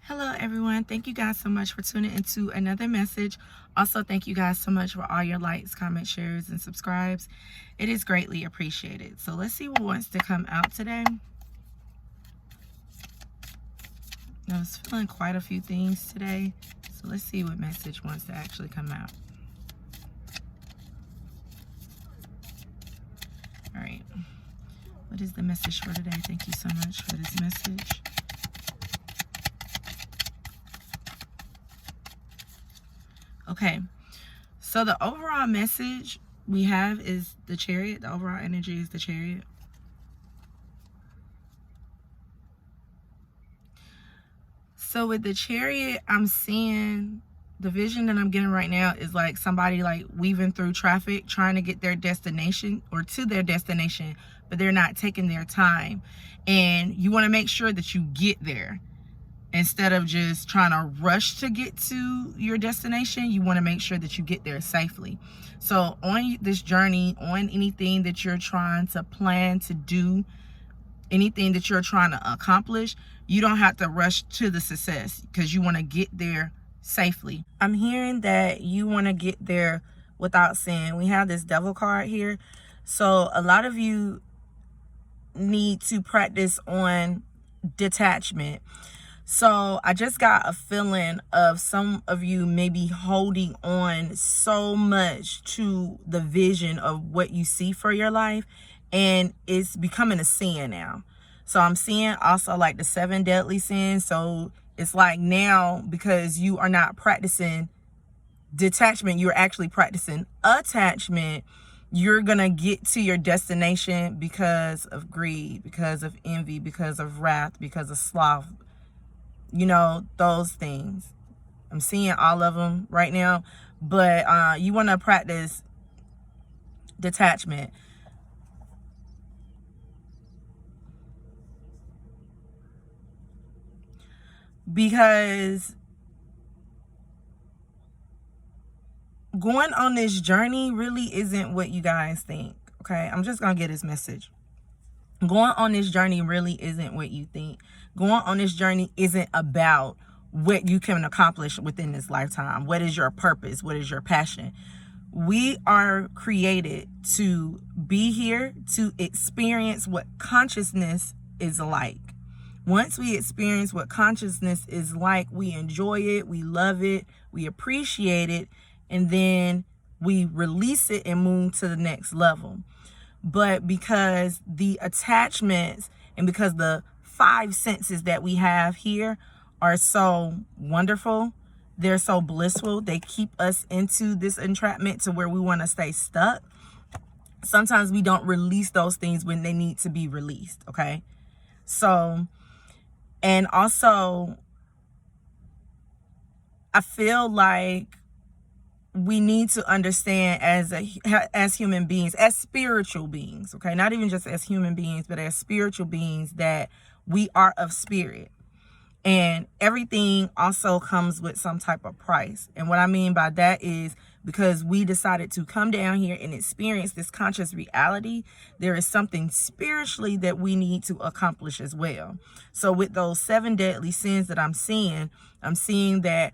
Hello everyone, thank you guys so much for tuning into another message. Also, thank you guys so much for all your likes, comments, shares, and subscribes. It is greatly appreciated. So let's see what wants to come out today. I was feeling quite a few things today, so let's see what message wants to actually come out. All right, what is the message for today? Thank you so much for this message. Okay, so the overall message we have is the Chariot. The overall energy is the Chariot. So with the Chariot, I'm seeing the vision that I'm getting right now is like somebody like weaving through traffic, trying to get their destination or to their destination, but they're not taking their time. And you want to make sure that you get there. Instead of just trying to rush to get to your destination, you want to make sure that you get there safely. So on this journey, on anything that you're trying to plan to do, anything that you're trying to accomplish, you don't have to rush to the success because you want to get there safely. I'm hearing that you want to get there without sin. We have this Devil card here. So a lot of you need to practice on detachment. So I just got a feeling of some of you maybe holding on so much to the vision of what you see for your life, and it's becoming a sin now. So I'm seeing also like the 7 deadly sins. So it's like now, because you are not practicing detachment, you're actually practicing attachment. You're gonna get to your destination because of greed, because of envy, because of wrath, because of sloth, you know, those things. I'm seeing all of them right now, but you want to practice detachment. Because going on this journey really isn't what you guys think, okay? I'm just going to get this message. Going on this journey really isn't what you think. Going on this journey isn't about what you can accomplish within this lifetime. What is your purpose? What is your passion? We are created to be here to experience what consciousness is like. Once we experience what consciousness is like, we enjoy it, we love it, we appreciate it, and then we release it and move to the next level. But because the attachments and because the 5 senses that we have here are so wonderful, they're so blissful, they keep us into this entrapment to where we want to stay stuck. Sometimes we don't release those things when they need to be released, okay? So, and also, I feel like we need to understand as human beings, as spiritual beings, okay? Not even just as human beings, but as spiritual beings, that we are of spirit. And everything also comes with some type of price. And what I mean by that is because we decided to come down here and experience this conscious reality, there is something spiritually that we need to accomplish as well. So with those 7 deadly sins that I'm seeing that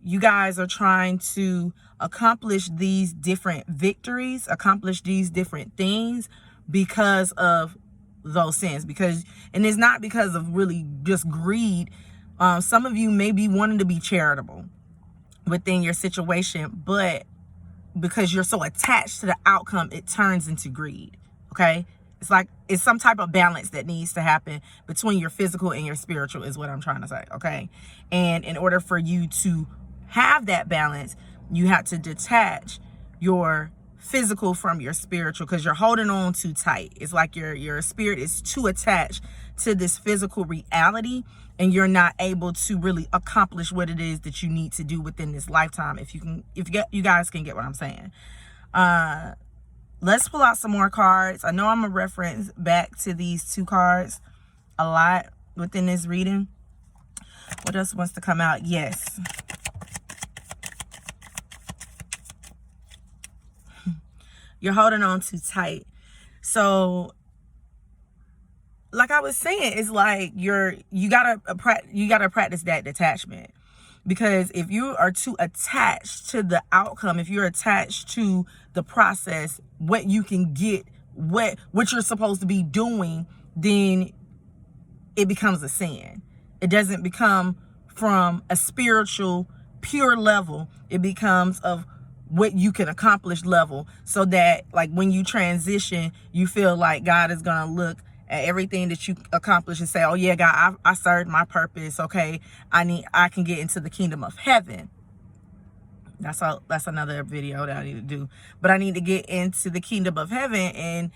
you guys are trying to accomplish these different victories, accomplish these different things because of those sins. And it's not because of really just greed. Some of you may be wanting to be charitable within your situation, but because you're so attached to the outcome, it turns into greed. Okay? It's like it's some type of balance that needs to happen between your physical and your spiritual is what I'm trying to say. Okay? And in order for you to have that balance, you have to detach your physical from your spiritual, because you're holding on too tight. It's like your spirit is too attached to this physical reality, and you're not able to really accomplish what it is that you need to do within this lifetime. If you guys can get what I'm saying. Let's pull out some more cards. I know I'm gonna reference back to these 2 cards a lot within this reading. What else wants to come out? Yes. You're holding on too tight. So like I was saying, it's like you gotta practice that detachment. Because if you are too attached to the outcome, if you're attached to the process, what you can get, what you're supposed to be doing, then it becomes a sin. It doesn't become from a spiritual, pure level. It becomes of what you can accomplish level, so that like when you transition, you feel like God is going to look at everything that you accomplish and say, oh yeah, God, I served my purpose. Okay, I can get into the kingdom of heaven. That's another video that I need to do. But I need to get into the kingdom of heaven, and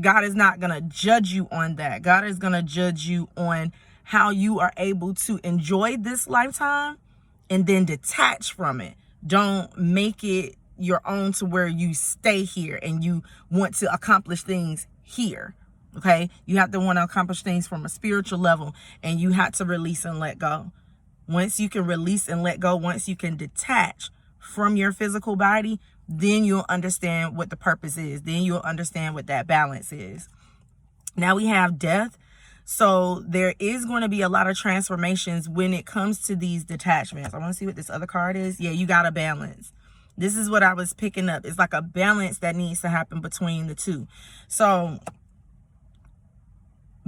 God is not going to judge you on that. God is going to judge you on how you are able to enjoy this lifetime and then detach from it. Don't make it your own to where you stay here and you want to accomplish things here. Okay? You have to want to accomplish things from a spiritual level, and you have to release and let go. Once you can release and let go, once you can detach from your physical body, then you'll understand what the purpose is. Then you'll understand what that balance is. Now we have death. So there is going to be a lot of transformations when it comes to these detachments. I want to see what this other card is. Yeah, you got a balance. This is what I was picking up. It's like a balance that needs to happen between the two. So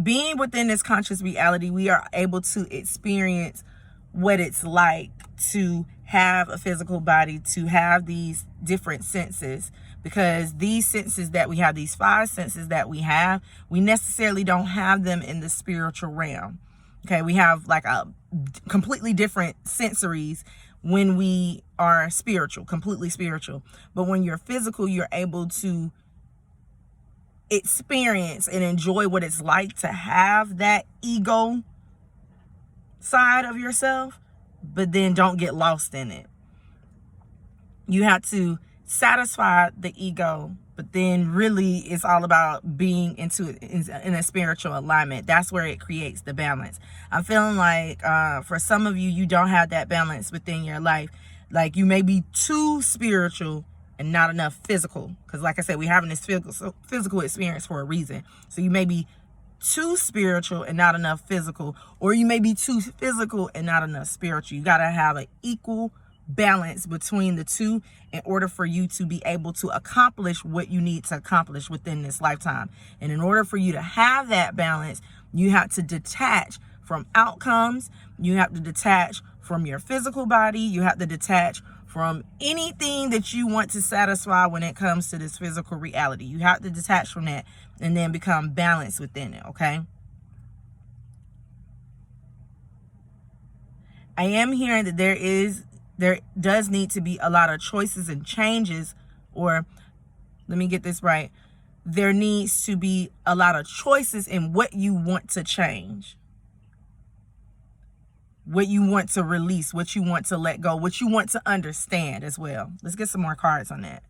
being within this conscious reality, we are able to experience what it's like to have a physical body, to have these different senses, because these senses that we have, these 5 senses that we have, we necessarily don't have them in the spiritual realm. Okay, we have like a completely different sensories when we are spiritual, completely spiritual. But when you're physical, you're able to experience and enjoy what it's like to have that ego side of yourself, but then don't get lost in it. You have to satisfy the ego, but then really it's all about being in a spiritual alignment. That's where it creates the balance. I'm feeling like for some of you, you don't have that balance within your life. Like you may be too spiritual and not enough physical, because like I said, we're having this physical experience for a reason. So you may be too spiritual and not enough physical, or you may be too physical and not enough spiritual. You got to have an equal balance between the two in order for you to be able to accomplish what you need to accomplish within this lifetime. And in order for you to have that balance, you have to detach from outcomes. You have to detach from your physical body. You have to detach from anything that you want to satisfy when it comes to this physical reality. You have to detach from that and then become balanced within it, okay? I am hearing that there does need to be a lot of choices and changes, or let me get this right. There needs to be a lot of choices in what you want to change, what you want to release, what you want to let go, what you want to understand as well. Let's get some more cards on that.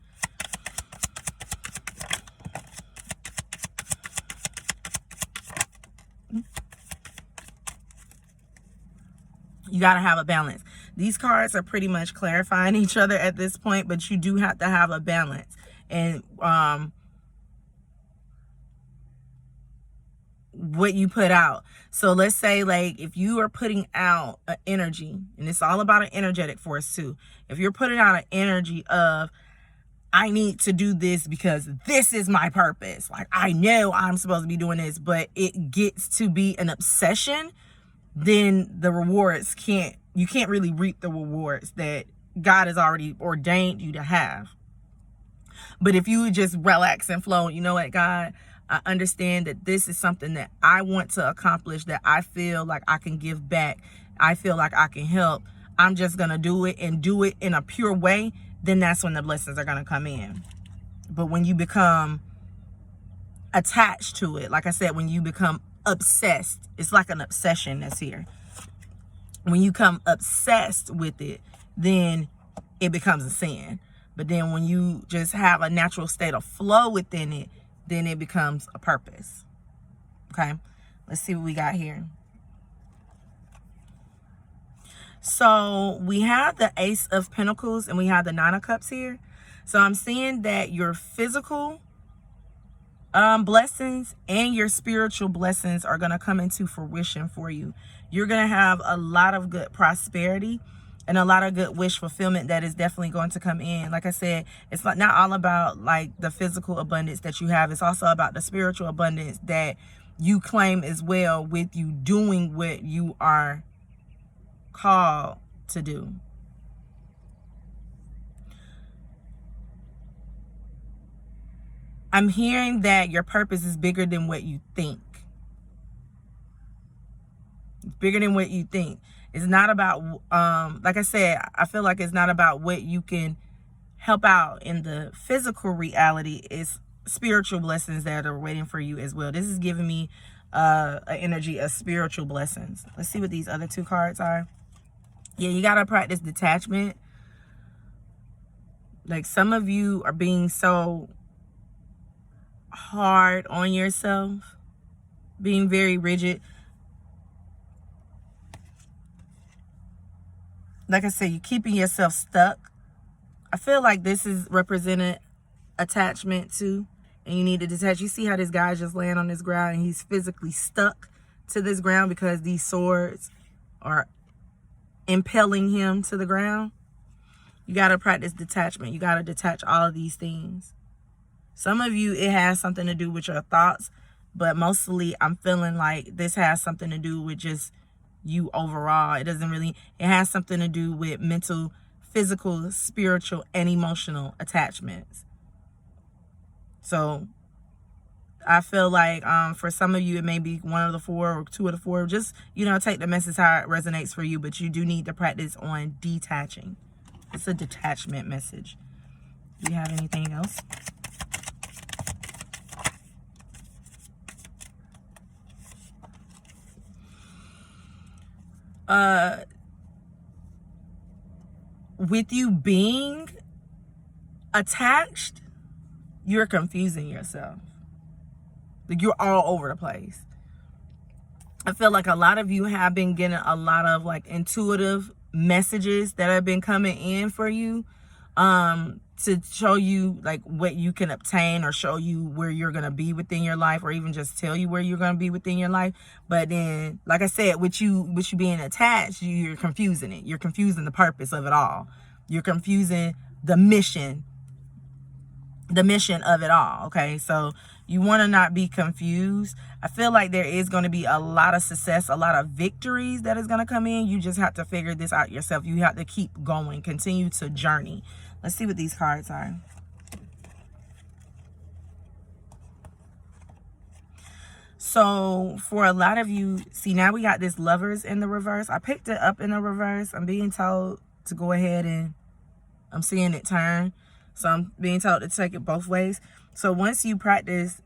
You got to have a balance. These cards are pretty much clarifying each other at this point, but you do have to have a balance. And what you put out. So let's say like if you are putting out an energy, and it's all about an energetic force too. If you're putting out an energy of, I need to do this because this is my purpose. Like I know I'm supposed to be doing this, but it gets to be an obsession, then the rewards you can't really reap the rewards that God has already ordained you to have. But if you just relax and flow, you know what, God, I understand that this is something that I want to accomplish, that I feel like I can give back. I feel like I can help. I'm just going to do it and do it in a pure way. Then that's when the blessings are going to come in. But when you become attached to it, like I said, when you become obsessed, it's like an obsession that's here. When you become obsessed with it, then it becomes a sin. But then when you just have a natural state of flow within it, then it becomes a purpose. Okay, let's see what we got here. So we have the Ace of Pentacles and we have the Nine of Cups here. So I'm seeing that your physical Blessings and your spiritual blessings are going to come into fruition for you. You're going to have a lot of good prosperity and a lot of good wish fulfillment that is definitely going to come in. Like I said, it's not all about like the physical abundance that you have. It's also about the spiritual abundance that you claim as well, with you doing what you are called to do. I'm hearing that your purpose is bigger than what you think. It's bigger than what you think. It's not about, like I said, I feel like it's not about what you can help out in the physical reality. It's spiritual blessings that are waiting for you as well. This is giving me an energy of spiritual blessings. Let's see what these other two cards are. Yeah, you got to practice detachment. Like, some of you are being so hard on yourself, being very rigid. Like I said, you're keeping yourself stuck. I feel like this is represented attachment too, and you need to detach. You see how this guy just laying on this ground and he's physically stuck to this ground because these swords are impelling him to the ground. You got to practice detachment. You got to detach all of these things. Some of you, it has something to do with your thoughts, but mostly I'm feeling like this has something to do with just you overall. It has something to do with mental, physical, spiritual, and emotional attachments. So I feel like for some of you, it may be one of the four or two of the four. Just, take the message how it resonates for you, but you do need to practice on detaching. It's a detachment message. Do you have anything else? With you being attached, you're confusing yourself. Like, you're all over the place. I feel like a lot of you have been getting a lot of like intuitive messages that have been coming in for you, to show you like what you can obtain, or show you where you're going to be within your life, or even just tell you where you're going to be within your life. But then, like I said, with you being attached, you're confusing it. You're confusing the purpose of it all. You're confusing the mission of it all. Okay, so you want to not be confused. I feel like there is going to be a lot of success, a lot of victories that is going to come in. You just have to figure this out yourself. You have to keep going, continue to journey. Let's see what these cards are. So for a lot of you, see, now we got this Lovers in the reverse. I picked it up in the reverse. I'm being told to go ahead, and I'm seeing it turn. So I'm being told to take it both ways. So once you practice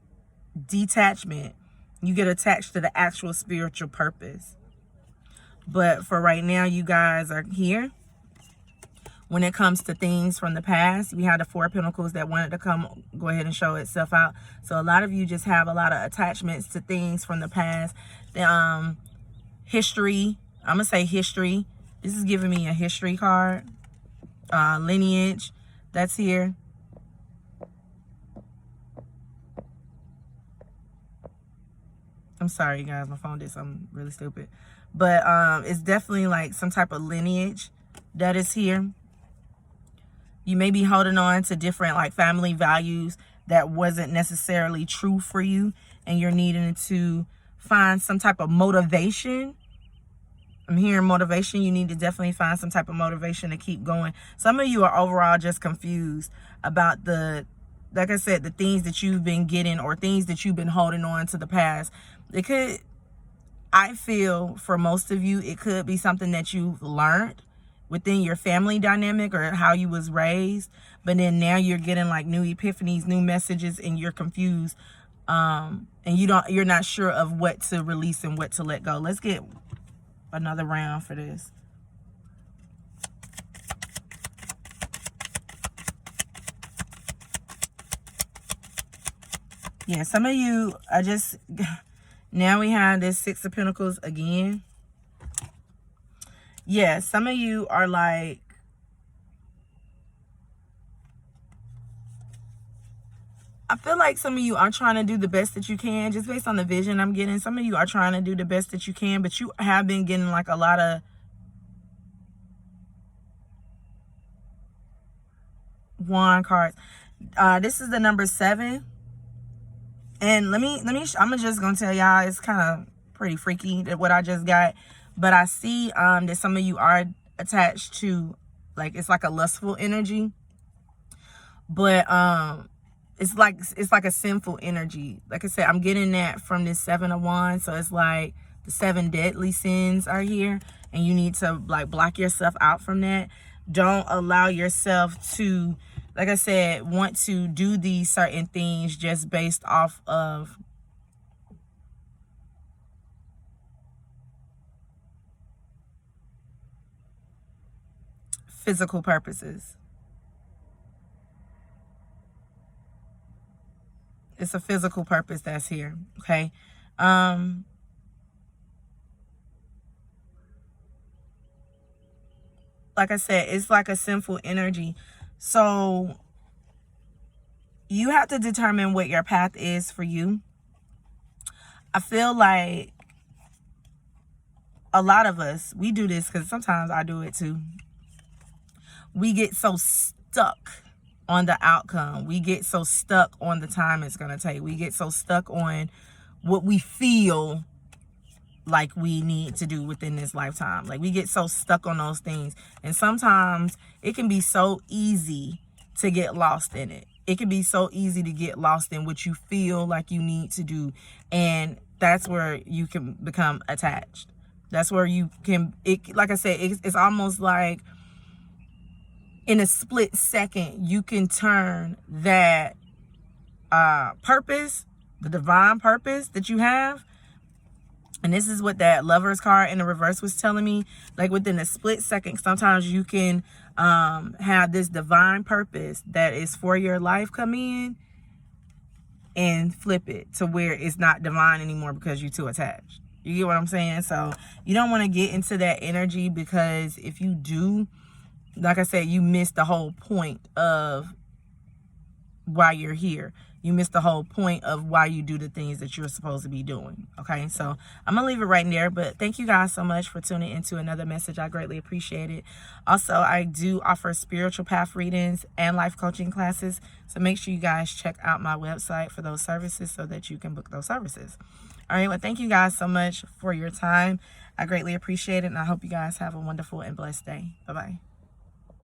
detachment, you get attached to the actual spiritual purpose. But for right now, you guys are here. When it comes to things from the past, we had the Four of Pentacles that wanted to go ahead and show itself out. So a lot of you just have a lot of attachments to things from the past. The history, I'm gonna say history. This is giving me a history card. Lineage, that's here. I'm sorry, you guys, my phone did something really stupid. But it's definitely like some type of lineage that is here. You may be holding on to different like family values that wasn't necessarily true for you, and you're needing to find some type of motivation. I'm hearing motivation. You need to definitely find some type of motivation to keep going. Some of you are overall just confused about like I said, the things that you've been getting, or things that you've been holding on to the past. I feel for most of you, it could be something that you've learned within your family dynamic, or how you was raised, but then now you're getting like new epiphanies, new messages, and you're confused, and you're not sure of what to release and what to let go. Let's get another round for this. Yeah, some of you are just, now we have this Six of Pentacles again. Yeah, some of you are like, I feel like some of you are trying to do the best that you can, just based on the vision I'm getting. Some of you are trying to do the best that you can, but you have been getting like a lot of wand cards. This is the number 7. And I'm just gonna tell y'all, it's kind of pretty freaky that what I just got. But I see that some of you are attached to, like, it's like a lustful energy. But it's like a sinful energy. Like I said, I'm getting that from this 7 of Wands. So it's like the 7 deadly sins are here, and you need to like block yourself out from that. Don't allow yourself to, like I said, want to do these certain things just based off of physical purposes. It's a physical purpose that's here, okay? Like I said, it's like a sinful energy. So you have to determine what your path is for you. I feel like a lot of us, we do this because sometimes I do it too. We get so stuck on the outcome. We get so stuck on the time it's going to take. We get so stuck on what we feel like we need to do within this lifetime. Like, we get so stuck on those things. And sometimes it can be so easy to get lost in it. It can be so easy to get lost in what you feel like you need to do. And that's where you can become attached. That's where you can, like I said, it's almost like in a split second, you can turn that purpose, the divine purpose that you have. And this is what that Lover's card in the reverse was telling me. Like, within a split second, sometimes you can have this divine purpose that is for your life come in and flip it to where it's not divine anymore because you're too attached. You get what I'm saying? So you don't want to get into that energy, because if you do, like I said, you miss the whole point of why you're here. You miss the whole point of why you do the things that you're supposed to be doing. Okay, so I'm gonna leave it right there. But thank you guys so much for tuning into another message. I greatly appreciate it. Also, I do offer spiritual path readings and life coaching classes, so make sure you guys check out my website for those services so that you can book those services. All right, well, thank you guys so much for your time. I greatly appreciate it, and I hope you guys have a wonderful and blessed day. Bye-bye.